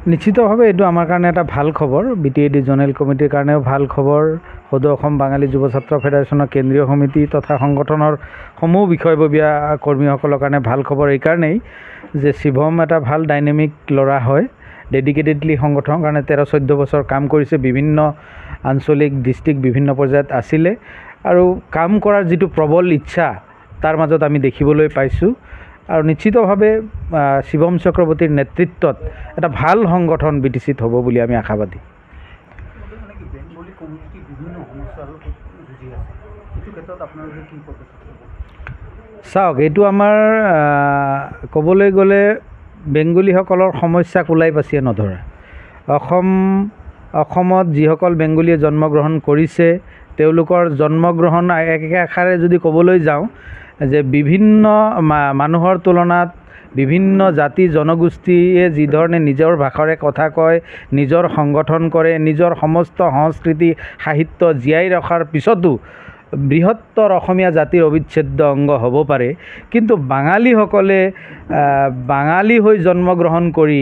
নিশ্চিতভাৱে এইটো আমাৰ কাৰণে এটা ভাল খবৰ। BTAD জোনেল কমিটিৰ কাৰণেও ভাল খবৰ। সদৌ অসম বাঙালী যুৱ ছাত্ৰ ফেডাৰেশ্যনৰ কেন্দ্ৰীয় সমিতি তথা সংগঠনৰ সমূহ বিষয়ববীয়া কৰ্মীসকলৰ কাৰণে ভাল খবৰ এইকাৰণেই যে শিৱম এটা ভাল ডাইনেমিক ল'ৰা হয়। ডেডিকেটেডলি সংগঠনৰ কাৰণে 13-14 বছৰ কাম কৰিছে, বিভিন্ন আঞ্চলিক ডিষ্ট্ৰিক্ট বিভিন্ন পৰ্যায়ত আছিলে আৰু কাম কৰাৰ যিটো প্ৰবল ইচ্ছা তাৰ মাজত আমি দেখিবলৈ পাইছোঁ। আৰু নিশ্চিতভাৱে শিৱম চক্ৰৱৰ্তীৰ নেতৃত্বত এটা ভাল সংগঠন BTCত হ'ব বুলি আমি আশাবাদী। চাওক, এইটো আমাৰ ক'বলৈ গ'লে বেংগলীসকলৰ সমস্যাক ওলাই পাচিয়ে নধৰা। অসমত যিসকল বেংগলীয়ে জন্মগ্ৰহণ কৰিছে তেওঁলোকৰ জন্মগ্ৰহণ একেষাৰে যদি ক'বলৈ যাওঁ যে বিভিন্ন মানুহৰ তুলনাত বিভিন্ন জাতি জনগোষ্ঠীয়ে যিধৰণে নিজৰ ভাষাৰে কথা কয়, নিজৰ সংগঠন কৰে, নিজৰ সমস্ত সংস্কৃতি সাহিত্য জীয়াই ৰখাৰ পিছতো বৃহত্তৰ অসমীয়া জাতিৰ অবিচ্ছেদ্য অংগ হ'ব পাৰে, কিন্তু বাঙালীসকলে বাঙালী হৈ জন্মগ্ৰহণ কৰি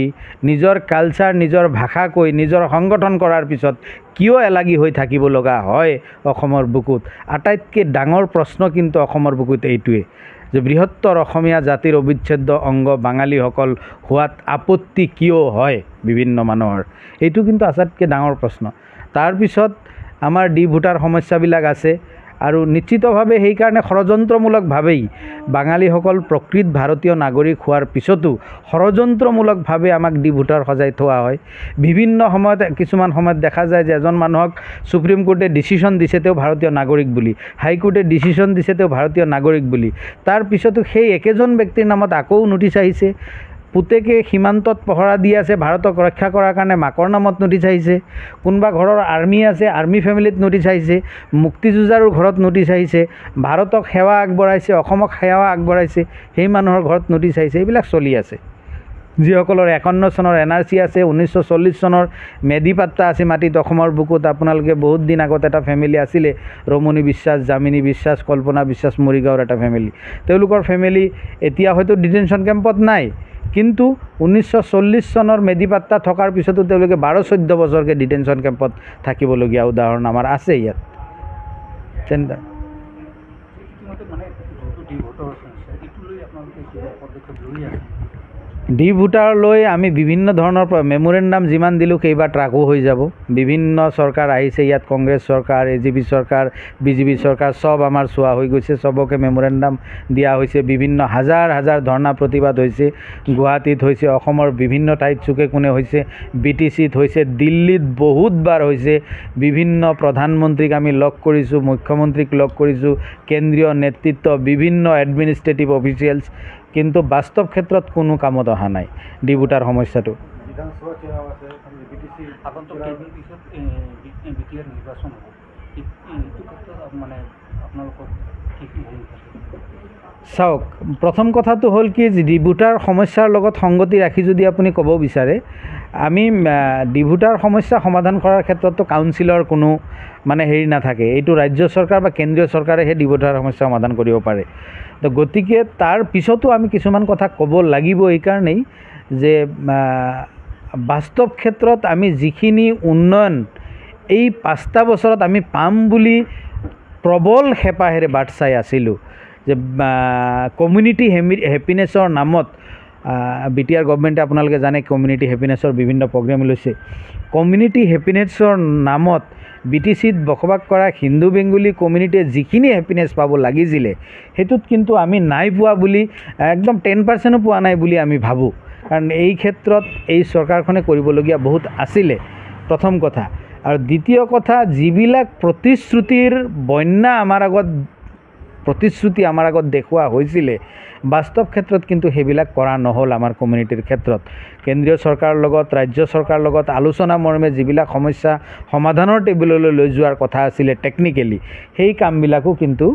নিজৰ কালচাৰ নিজৰ ভাষা কৈ নিজৰ সংগঠন কৰাৰ পিছত কিয় এলাগী হৈ থাকিব লগা হয় অসমৰ বুকুত? আটাইতকৈ ডাঙৰ প্ৰশ্ন কিন্তু অসমৰ বুকুত এইটোৱে যে বৃহত্তৰ অসমীয়া জাতিৰ অবিচ্ছেদ্য অংগ বাঙালীসকল হোৱাত আপত্তি কিয় হয় বিভিন্ন মানুহৰ? এইটো কিন্তু আটাইতকৈ ডাঙৰ প্ৰশ্ন। তাৰপিছত আমাৰ ভোটাৰ সমস্যাবিলাক আছে আৰু নিশ্চিতভাৱে সেইকাৰণে ষড়যন্ত্ৰমূলকভাৱেই বাঙালীসকল প্ৰকৃত ভাৰতীয় নাগৰিক হোৱাৰ পিছতো ষড়যন্ত্ৰমূলকভাৱে আমাক ভোটাৰ সজাই থোৱা হয়। বিভিন্ন সময়ত কিছুমান সময়ত দেখা যায় যে এজন মানুহক সুপ্ৰিম কোৰ্টে ডিচিশ্যন দিছে তেওঁ ভাৰতীয় নাগৰিক বুলি, হাইকোৰ্টে ডিচিশ্যন দিছে তেওঁ ভাৰতীয় নাগৰিক বুলি, তাৰ পিছতো সেই একেজন ব্যক্তিৰ নামত আকৌ নোটিছ আহিছে। পুতেকে সীমান্তত পহৰা দি আছে, ভাৰতক ৰক্ষা কৰাৰ কাৰণে মাকৰ নামত নোটিছ আহিছে। কোনোবা ঘৰৰ আৰ্মি আছে, আৰ্মি ফেমিলিত নোটিছ আহিছে। মুক্তিযুঁজাৰুৰ ঘৰত নোটিছ আহিছে। ভাৰতক সেৱা আগবঢ়াইছে, অসমক সেৱা আগবঢ়াইছে, সেই মানুহৰ ঘৰত নোটিছ আহিছে। এইবিলাক চলি আছে। যিসকলৰ 51 চনৰ NRC আছে, 1940 চনৰ মেধি পাট্টা আছে মাটিত অসমৰ বুকুত। আপোনালোকে বহুত দিন আগত এটা ফেমিলি আছিলে, ৰমণী বিশ্বাস, যামিনী বিশ্বাস, কল্পনা বিশ্বাস, মৰিগাঁৱৰ এটা ফেমিলি। তেওঁলোকৰ ফেমিলি এতিয়া হয়তো ডিটেনশ্যন কেম্পত নাই, কিন্তু 1940 চনৰ মেধি পাট্টা থকাৰ পিছতো তেওঁলোকে 12-14 বছৰকৈ ডিটেনশ্যন কেম্পত থাকিবলগীয়া উদাহৰণ আমাৰ আছে ইয়াত। তেনেদৰে ভোটাৰ লৈ আমি বিভিন্ন ধৰণৰ মেমোৰেণ্ডাম যিমান দিলোঁ সেইবাৰ ট্ৰাকো হৈ যাব। বিভিন্ন চৰকাৰ আহিছে ইয়াত, কংগ্ৰেছ চৰকাৰ, AGP চৰকাৰ, BJP চৰকাৰ, চব আমাৰ চোৱা হৈ গৈছে, চবকে মেমোৰেণ্ডাম দিয়া হৈছে। বিভিন্ন হাজাৰ হাজাৰ ধৰ্ণা প্ৰতিবাদ হৈছে, গুৱাহাটীত হৈছে, অসমৰ বিভিন্ন ঠাইত চুকে কোণে হৈছে, BTCত হৈছে, দিল্লীত বহুতবাৰ হৈছে। বিভিন্ন প্ৰধানমন্ত্ৰীক আমি লগ কৰিছোঁ, মুখ্যমন্ত্ৰীক লগ কৰিছোঁ, কেন্দ্ৰীয় নেতৃত্ব, বিভিন্ন এডমিনিষ্ট্ৰেটিভ অফিচিয়েলছ, কিন্তু বাস্তৱ ক্ষেত্ৰত কোনো কামত অহা নাই ভোটাৰ সমস্যাটো। চাওক, প্ৰথম কথাটো হ'ল কি, ভোটাৰ সমস্যাৰ লগত সংগতি ৰাখি যদি আপুনি ক'ব বিচাৰে, আমি ভোটাৰ সমস্যা সমাধান কৰাৰ ক্ষেত্ৰততো কাউন্সিলৰ কোনো হেৰি নাথাকে। এইটো ৰাজ্য চৰকাৰ বা কেন্দ্ৰীয় চৰকাৰেহে ভোটাৰ সমস্যা সমাধান কৰিব পাৰে। তো গতিকে তাৰ পিছতো আমি কিছুমান কথা ক'ব লাগিব এইকাৰণেই যে বাস্তৱ ক্ষেত্ৰত আমি যিখিনি উন্নয়ন এই 5টা বছৰত আমি পাম বুলি প্ৰবল হেঁপাহেৰে বাট চাই আছিলোঁ, যে কমিউনিটি হেপিনেছৰ নামত BTR গভৰ্ণমেণ্টে আপোনালোকে জানে কমিউনিটি হেপিনেছৰ বিভিন্ন প্ৰগ্ৰেম লৈছে। কমিউনিটি হেপিনেছৰ নামত BTCত বসবাস কৰা হিন্দু বেংগলী কমিউনিটিয়ে যিখিনি হেপিনেছ পাব লাগিছিলে সেইটোত কিন্তু আমি নাই পোৱা বুলি, একদম 10% পোৱা নাই বুলি আমি ভাবোঁ। কাৰণ এই ক্ষেত্ৰত এই চৰকাৰখনে কৰিবলগীয়া বহুত আছিলে, প্ৰথম কথা। আৰু দ্বিতীয় কথা, যিবিলাক প্ৰতিশ্ৰুতিৰ বন্যা প্ৰতিশ্ৰুতি আমাৰ আগত দেখুওৱা হৈছিলে, বাস্তৱ ক্ষেত্ৰত কিন্তু সেইবিলাক কৰা নহ'ল। আমাৰ কমিউনিটিৰ ক্ষেত্ৰত কেন্দ্ৰীয় চৰকাৰৰ লগত, ৰাজ্য চৰকাৰৰ লগত আলোচনা মৰ্মে যিবিলাক সমস্যা সমাধানৰ টেবুললৈ লৈ যোৱাৰ কথা আছিলে টেকনিকেলি, সেই কামবিলাকো কিন্তু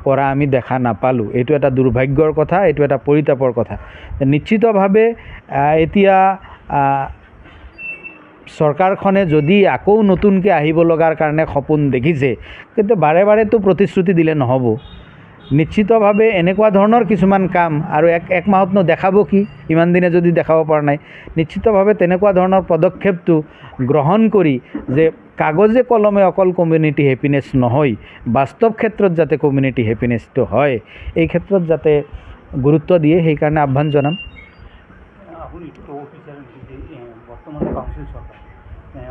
কৰা আমি দেখা নাপালোঁ। এইটো এটা দুৰ্ভাগ্যৰ কথা, এইটো এটা পৰিতাপৰ কথা। নিশ্চিতভাৱে এতিয়া চৰকাৰখনে যদি আকৌ নতুনকৈ আহিব লগাৰ কাৰণে সপোন দেখিছে, কিন্তু বাৰে বাৰেতো প্ৰতিশ্ৰুতি দিলে নহ'ব। নিশ্চিতভাৱে এনেকুৱা ধৰণৰ কিছুমান কাম আৰু এক মাহতনো দেখাব কি, ইমান দিনে যদি দেখাব পৰা নাই, নিশ্চিতভাৱে তেনেকুৱা ধৰণৰ পদক্ষেপটো গ্ৰহণ কৰি যে কাগজে কলমে অকল কমিউনিটি হেপিনেছ নহয়, বাস্তৱ ক্ষেত্ৰত যাতে কমিউনিটি হেপিনেছটো হয়, এই ক্ষেত্ৰত যাতে গুৰুত্ব দিয়ে, সেইকাৰণে আহ্বান জনাম। আপুনি এইটো অফিচাৰ বৰ্তমান কাউন্সিল চৰকাৰ মানে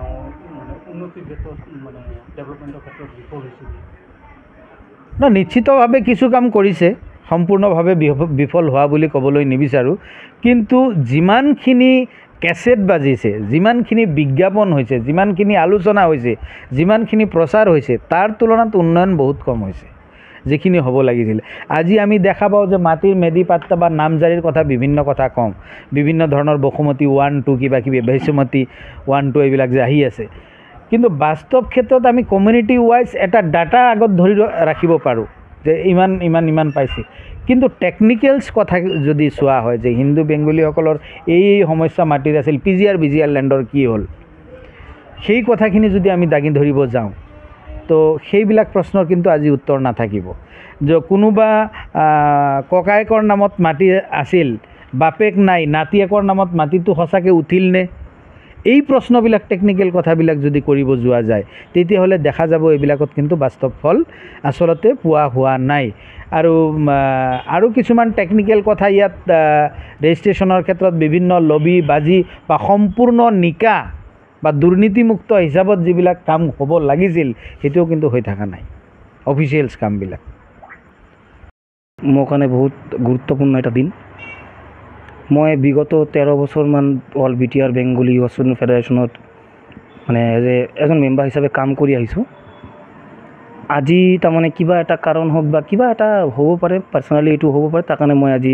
উন্নতিৰ ক্ষেত্ৰত মানে ডেভেলপমেণ্টৰ ক্ষেত্ৰত বিফল হৈছে নিশ্চিতভাৱে কিছু কাম কৰিছে, সম্পূৰ্ণভাৱে বিফল হোৱা বুলি ক'বলৈ নিবিচাৰোঁ, কিন্তু যিমানখিনি কেছেট বাজিছে, যিমানখিনি বিজ্ঞাপন হৈছে, যিমানখিনি আলোচনা হৈছে, যিমানখিনি প্ৰচাৰ হৈছে, তাৰ তুলনাত উন্নয়ন বহুত কম হৈছে যিখিনি হ'ব লাগিছিল। আজি আমি দেখা পাওঁ যে মাটিৰ মেদি পাট্টা বা নামজাৰিৰ কথা বিভিন্ন কথা কওঁ, বিভিন্ন ধৰণৰ বসুমতী 1, 2 কিবা কিবি, বসুমতী 1, 2 এইবিলাক যে আহি আছে, কিন্তু বাস্তৱ ক্ষেত্ৰত আমি কমিউনিটি ৱাইজ এটা ডাটা আগত ধৰি ৰাখিব পাৰোঁ যে ইমান পাইছে, কিন্তু টেকনিকেলছ কথা যদি চোৱা হয় যে হিন্দু বেংগলীসকলৰ এই সমস্যা মাটিৰ আছিল, PGR BGR লেণ্ডৰ কি হ'ল, সেই কথাখিনি যদি আমি দাঙি ধৰিব যাওঁ, তো সেইবিলাক প্ৰশ্নৰ কিন্তু আজি উত্তৰ নাথাকিব। যে কোনোবা ককায়েকৰ নামত মাটি আছিল, বাপেক নাই, নাতিয়েকৰ নামত মাটিটো সঁচাকৈ উঠিলনে, এই প্ৰশ্নবিলাক টেকনিকেল কথাবিলাক যদি কৰিব যোৱা যায়, তেতিয়াহ'লে দেখা যাব এইবিলাকত কিন্তু বাস্তৱ ফল আচলতে পোৱা হোৱা নাই। আৰু কিছুমান টেকনিকেল কথা ইয়াত ৰেজিষ্ট্ৰেশ্যনৰ ক্ষেত্ৰত বিভিন্ন লবি বাজি বা সম্পূৰ্ণ নিকা বা দুৰ্নীতিমুক্ত হিচাপত যিবিলাক কাম হ'ব লাগিছিল, সেইটোও কিন্তু হৈ থকা নাই অফিচিয়েলছ কামবিলাক। মোৰ কাৰণে বহুত গুৰুত্বপূৰ্ণ এটা দিন। মই বিগত 13 বছৰমান all BTR Bengali youth student ফেডাৰেশ্যনত মানে এজন মেম্বাৰ হিচাপে কাম কৰি আহিছোঁ। আজি তাৰমানে কিবা এটা কাৰণ হওক বা কিবা এটা হ'ব পাৰে, পাৰ্চনেলি এইটো হ'ব পাৰে, তাৰ কাৰণে মই আজি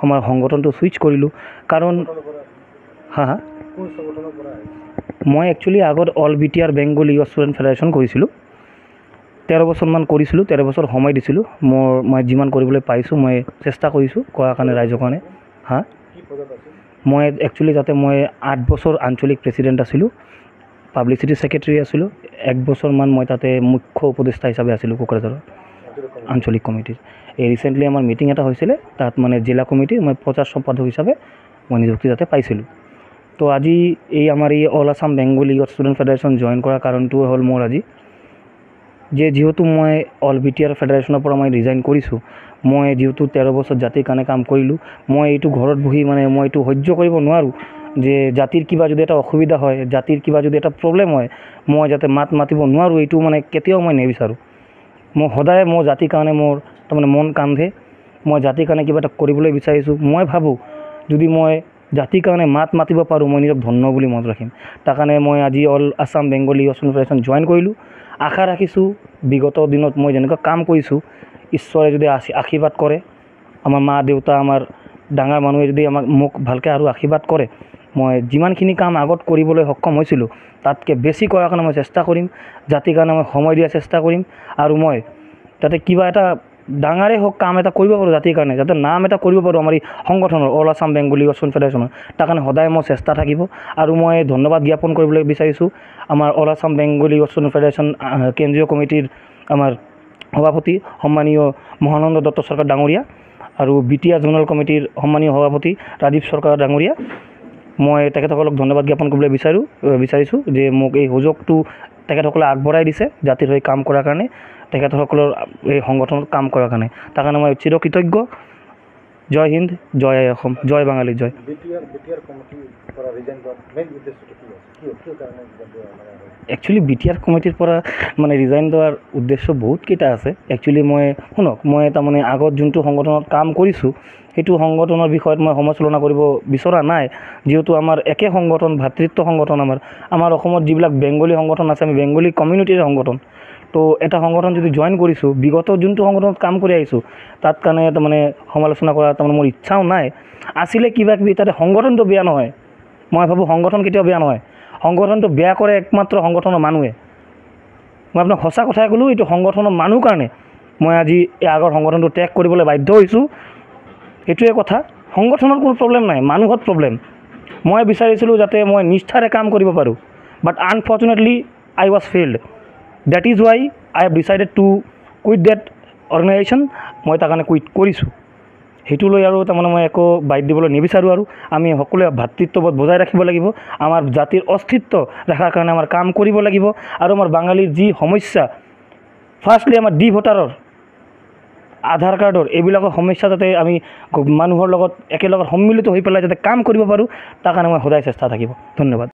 আমাৰ সংগঠনটো ছুইচ কৰিলোঁ। কাৰণ মই একচুৱেলি আগত all BTR Bengali youth student federation কৰিছিলোঁ, 13 বছৰমান কৰিছিলোঁ, 13 বছৰ সময় দিছিলোঁ। মই যিমান কৰিবলৈ পাৰিছোঁ মই চেষ্টা কৰিছোঁ কৰাৰ কাৰণে ৰাইজৰ কাৰণে। মই একচুৱেলি তাতে মই 8 বছৰ আঞ্চলিক প্ৰেচিডেণ্ট আছিলোঁ, পাব্লিচিটি ছেক্ৰেটাৰী আছিলোঁ, 1 বছৰমান মই তাতে মুখ্য উপদেষ্টা হিচাপে আছিলোঁ কোকৰাঝাৰৰ আঞ্চলিক কমিটিৰ। এই ৰিচেণ্টলি আমাৰ মিটিং এটা হৈছিলে, তাত মানে জিলা কমিটিৰ মই প্ৰচাৰ সম্পাদক হিচাপে মই নিযুক্তি তাতে পাইছিলোঁ। তো আজি আমাৰ এই all Assam Bengali youth student federation join কৰাৰ কাৰণটো হ'ল মোৰ আজি যিহেতু মই অল BTR ফেডাৰেশ্যনৰ পৰা মই ৰিজাইন কৰিছোঁ, মই যিহেতু 13 বছৰ জাতিৰ কাৰণে কাম কৰিলোঁ, মই এইটো ঘৰত বহি মানে মই এইটো সহ্য কৰিব নোৱাৰোঁ যে জাতিৰ কিবা যদি এটা অসুবিধা হয়, জাতিৰ কিবা যদি এটা প্ৰব্লেম হয়, মই যাতে মাতিব নোৱাৰোঁ, এইটো মানে কেতিয়াও মই নিবিচাৰোঁ। মই সদায় মোৰ জাতিৰ কাৰণে মোৰ তাৰমানে মন কান্ধে, মই জাতিৰ কাৰণে কিবা এটা কৰিবলৈ বিচাৰিছোঁ। মই ভাবোঁ যদি মই জাতিৰ কাৰণে মাতিব পাৰোঁ, মই নিজক ধন্য বুলি মনত ৰাখিম। তাৰ কাৰণে মই আজি all Assam Bengali youth student federation join কৰিলোঁ। আশা ৰাখিছোঁ বিগত দিনত মই যেনেকুৱা কাম কৰিছোঁ, ঈশ্বৰে যদি আশীৰ্বাদ কৰে, আমাৰ মা দেউতা, আমাৰ ডাঙৰ মানুহে যদি মোক ভালকৈ আৰু আশীৰ্বাদ কৰে, মই যিমানখিনি কাম আগত কৰিবলৈ সক্ষম হৈছিলোঁ তাতকৈ বেছি কৰাৰ কাৰণে মই চেষ্টা কৰিম। জাতিৰ কাৰণে মই সময় দিয়াৰ চেষ্টা কৰিম, আৰু মই যাতে কিবা এটা ডাঙৰেই হওক কাম এটা কৰিব পাৰোঁ জাতিৰ কাৰণে, যাতে নাম এটা কৰিব পাৰোঁ আমাৰ এই সংগঠনৰ all Assam Bengali youth student ফেডাৰেশ্যনৰ, তাৰ কাৰণে সদায় মোৰ চেষ্টা থাকিব। আৰু মই ধন্যবাদ জ্ঞাপন কৰিবলৈ বিচাৰিছোঁ আমাৰ all Assam Bengali youth student federation কেন্দ্ৰীয় কমিটিৰ আমাৰ সভাপতি সন্মানীয় মহানন্দ দত্ত চৰকাৰ ডাঙৰীয়া আৰু BTR জোনাল কমিটিৰ সন্মানীয় সভাপতি ৰাজীৱ চৰকাৰ ডাঙৰীয়া। মই তেখেতসকলক ধন্যবাদ জ্ঞাপন কৰিবলৈ বিচাৰিছোঁ যে মোক এই সুযোগটো তেখেতসকলে আগবঢ়াই দিছে জাতিৰ হৈ কাম কৰাৰ কাৰণে, তেখেতসকলৰ এই সংগঠনত কাম কৰাৰ কাৰণে। তাৰ কাৰণে মই চিৰকৃতজ্ঞ। জয় হিন্দ, জয় অসম, জয় বাঙালী, জয়। একচুৱেলি BTR কমিটিৰ পৰা মানে ৰিজাইন দেওয়াৰ উদ্দেশ্য বহুতকেইটা আছে। একচুৱেলি মই তাৰমানে আগত যোনটো সংগঠনত কাম কৰিছোঁ, সেইটো সংগঠনৰ বিষয়ত মই সমালোচনা কৰিব বিচৰা নাই, যিহেতু আমাৰ একে সংগঠন, ভাতৃত্ব সংগঠন। আমাৰ অসমত যিবিলাক বেংগলী সংগঠন আছে, আমি বেংগলী কমিউনিটিৰ সংগঠন। তো এটা সংগঠন যদি জইন কৰিছোঁ, বিগত যোনটো সংগঠনত কাম কৰি আহিছোঁ, তাত কাৰণে তাৰমানে সমালোচনা কৰা তাৰমানে মোৰ ইচ্ছাও নাই। আছিলে কিবা কিবি, তাতে সংগঠনটো বেয়া নহয়। মই ভাবোঁ সংগঠন কেতিয়াও বেয়া নহয়, সংগঠনটো বেয়া কৰে একমাত্ৰ সংগঠনৰ মানুহে। মই আপোনাক সঁচা কথাই ক'লোঁ, এইটো সংগঠনৰ মানুহ কাৰণে মই আজি এই আগৰ সংগঠনটো ত্যাগ কৰিবলৈ বাধ্য হৈছোঁ। এইটোৱে কথা, সংগঠনৰ কোনো প্ৰব্লেম নাই, মানুহত প্ৰব্লেম। মই বিচাৰিছিলোঁ যাতে মই নিষ্ঠাৰে কাম কৰিব পাৰোঁ, but unfortunately I was failed. That is why I have decided to quit that organization মই তাৰ কাৰণে কুইট কৰিছোঁ। সেইটো লৈ আৰু তাৰমানে মই একো বাইট দিবলৈ নিবিচাৰোঁ। আৰু আমি সকলোৱে ভাতৃত্ববোধ বজাই ৰাখিব লাগিব। আমাৰ জাতিৰ অস্তিত্ব ৰখাৰ কাৰণে আমাৰ কাম কৰিব লাগিব। আৰু আমাৰ বাঙালীৰ যি সমস্যা, ফাৰ্ষ্টলি আমাৰ ডি ভোটাৰৰ, আধাৰ কাৰ্ডৰ, এইবিলাকৰ সমস্যা যাতে আমি মানুহৰ লগত একেলগত সন্মিলিত হৈ পেলাই যাতে কাম কৰিব পাৰোঁ, তাৰ কাৰণে মই সদায় চেষ্টা থাকিব। ধন্যবাদ।